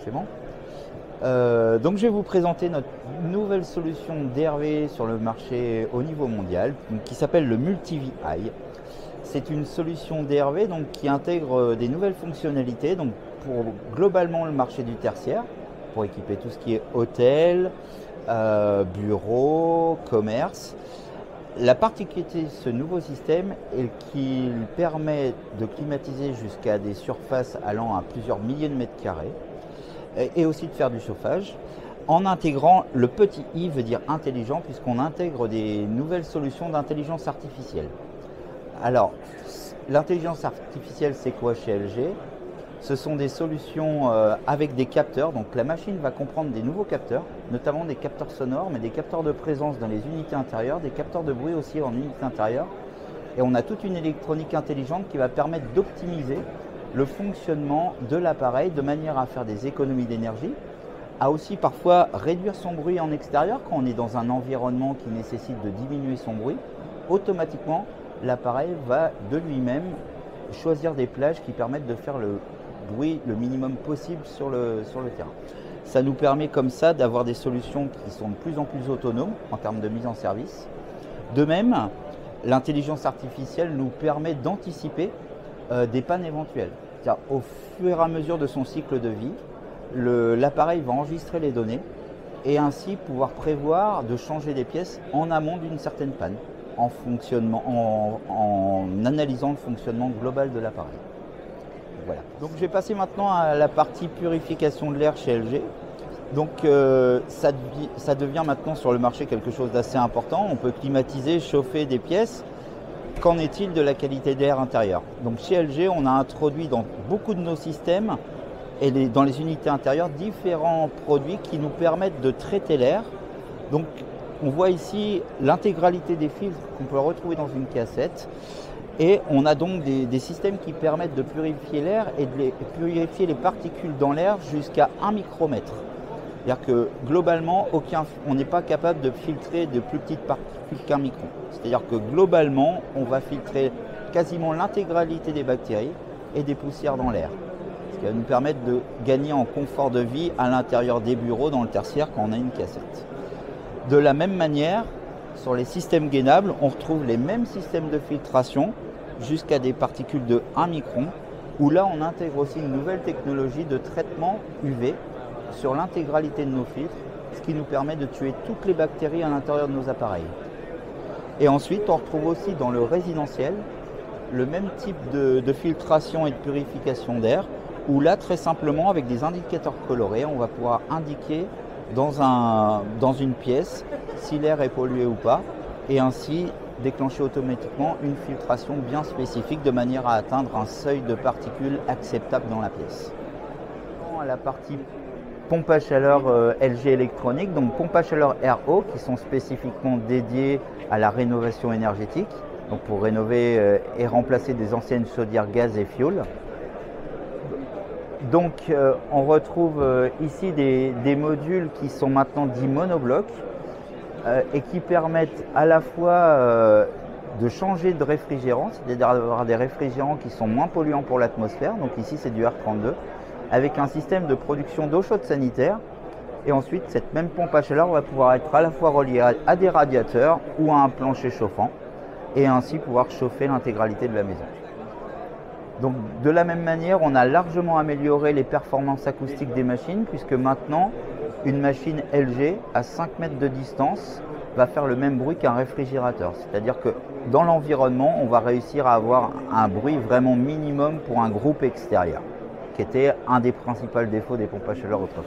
Clément. Donc je vais vous présenter notre nouvelle solution DRV sur le marché au niveau mondial qui s'appelle le MultiVi. C'est une solution DRV donc, qui intègre des nouvelles fonctionnalités donc, pour globalement le marché du tertiaire, pour équiper tout ce qui est hôtel, bureau, commerce. La particularité de ce nouveau système est qu'il permet de climatiser jusqu'à des surfaces allant à plusieurs milliers de mètres carrés et aussi de faire du chauffage en intégrant le petit i veut dire intelligent puisqu'on intègre des nouvelles solutions d'intelligence artificielle. Alors, l'intelligence artificielle, c'est quoi chez LG? Ce sont des solutions avec des capteurs. Donc la machine va comprendre des nouveaux capteurs, notamment des capteurs sonores, mais des capteurs de présence dans les unités intérieures, des capteurs de bruit aussi en unité intérieure. Et on a toute une électronique intelligente qui va permettre d'optimiser le fonctionnement de l'appareil de manière à faire des économies d'énergie, à aussi parfois réduire son bruit en extérieur quand on est dans un environnement qui nécessite de diminuer son bruit. Automatiquement, l'appareil va de lui-même choisir des plages qui permettent de faire le bruit le minimum possible sur le terrain. Ça nous permet comme ça d'avoir des solutions qui sont de plus en plus autonomes en termes de mise en service. De même, l'intelligence artificielle nous permet d'anticiper des pannes éventuelles. C'est-à-dire, au fur et à mesure de son cycle de vie, l'appareil va enregistrer les données et ainsi pouvoir prévoir de changer des pièces en amont d'une certaine panne, en analysant le fonctionnement global de l'appareil. Voilà. Donc je vais passer maintenant à la partie purification de l'air chez LG. Donc ça devient maintenant sur le marché quelque chose d'assez important. On peut climatiser, chauffer des pièces. Qu'en est-il de la qualité d'air intérieur? Donc chez LG, on a introduit dans beaucoup de nos systèmes et dans les unités intérieures différents produits qui nous permettent de traiter l'air. Donc on voit ici l'intégralité des filtres qu'on peut retrouver dans une cassette. Et on a donc des systèmes qui permettent de purifier l'air et de purifier les particules dans l'air jusqu'à 1 micromètre. C'est-à-dire que globalement, on n'est pas capable de filtrer de plus petites particules qu'1 micron. C'est-à-dire que globalement, on va filtrer quasiment l'intégralité des bactéries et des poussières dans l'air. Ce qui va nous permettre de gagner en confort de vie à l'intérieur des bureaux dans le tertiaire quand on a une cassette. De la même manière, sur les systèmes gainables, on retrouve les mêmes systèmes de filtration jusqu'à des particules de 1 micron, où là on intègre aussi une nouvelle technologie de traitement UV sur l'intégralité de nos filtres, ce qui nous permet de tuer toutes les bactéries à l'intérieur de nos appareils. Et ensuite, on retrouve aussi dans le résidentiel le même type de filtration et de purification d'air, où là très simplement avec des indicateurs colorés, on va pouvoir indiquer dans une pièce si l'air est pollué ou pas, et ainsi déclencher automatiquement une filtration bien spécifique de manière à atteindre un seuil de particules acceptable dans la pièce. La partie pompe à chaleur LG électronique, donc pompe à chaleur RO qui sont spécifiquement dédiées à la rénovation énergétique, donc pour rénover et remplacer des anciennes chaudières gaz et fioul. Donc on retrouve ici des modules qui sont maintenant dits monoblocs et qui permettent à la fois de changer de réfrigérant, c'est-à-dire d'avoir des réfrigérants qui sont moins polluants pour l'atmosphère, donc ici c'est du R32, avec un système de production d'eau chaude sanitaire. Et ensuite cette même pompe à chaleur va pouvoir être à la fois reliée à des radiateurs ou à un plancher chauffant et ainsi pouvoir chauffer l'intégralité de la maison. Donc de la même manière, on a largement amélioré les performances acoustiques des machines puisque maintenant, une machine LG à 5 mètres de distance va faire le même bruit qu'un réfrigérateur. C'est-à-dire que dans l'environnement, on va réussir à avoir un bruit vraiment minimum pour un groupe extérieur, qui était un des principaux défauts des pompes à chaleur autrefois.